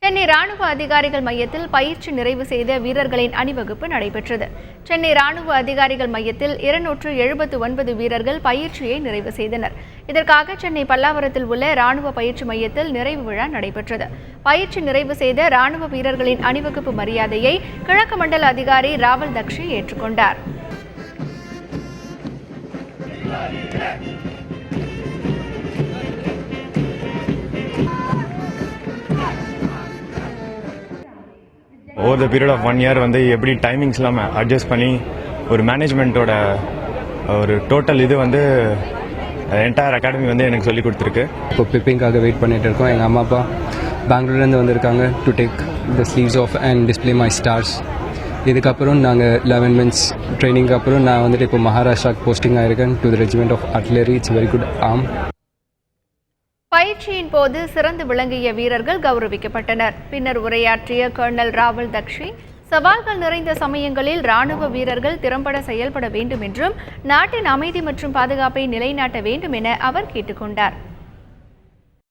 சென்னை ராணுவ அதிகாரிகள் மையத்தில் பயிற்சி நிறைவு செய்த வீரர்களின் அணிவகுப்பு நடைபெற்றது. சென்னை ராணுவ அதிகாரிகள் மையத்தில் 279 வீரர்கள் பயிற்சியை நிறைவு செய்தனர். இதற்காக சென்னை பல்லாவரத்தில் உள்ள ராணுவ பயிற்சி மையத்தில் நிறைவு விழா நடைபெற்றது. பயிற்சி நிறைவு செய்த ராணுவ வீரர்களின் அணிவகுப்பு மரியாதையை கிழக்கு மண்டல அதிகாரி ராவல் தக்ஷி ஏற்றுக்கொண்டார். Over the period of 1 year வந்து எப்படி டைமிங்ஸ்லாம் அட்ஜஸ்ட் பண்ணி ஒரு மேனேஜ்மெண்ட்டோட ஒரு டோட்டல் இது வந்து என்டையர் அகாடமி வந்து எனக்கு சொல்லி கொடுத்துருக்கு. இப்போ பிப்பிங்காக வெயிட் பண்ணிட்டு இருக்கோம். எங்கள் அம்மா அப்பா பெங்களூர்லேருந்து வந்திருக்காங்க to take the sleeves off and display my stars. இதுக்கப்புறம் நாங்கள் 11 months ட்ரைனிங்க்கு அப்புறம் நான் வந்துட்டு இப்போ மகாராஷ்டிராக்கு போஸ்டிங் ஆயிருக்கேன் to the regiment of artillery. It's very good arm. பயிற்சியின் போது சிறந்து விளங்கிய வீரர்கள் கௌரவிக்கப்பட்டனர். பின்னர் உரையாற்றிய கர்னல் ராவல் தக்ஷி, சவால்கள் நிறைந்த சமயங்களில் ராணுவ வீரர்கள் திறம்பட செயல்பட வேண்டும் என்றும் நாட்டின் அமைதி மற்றும் பாதுகாப்பை நிலைநாட்ட வேண்டும் என அவர் கேட்டுக்கொண்டார்.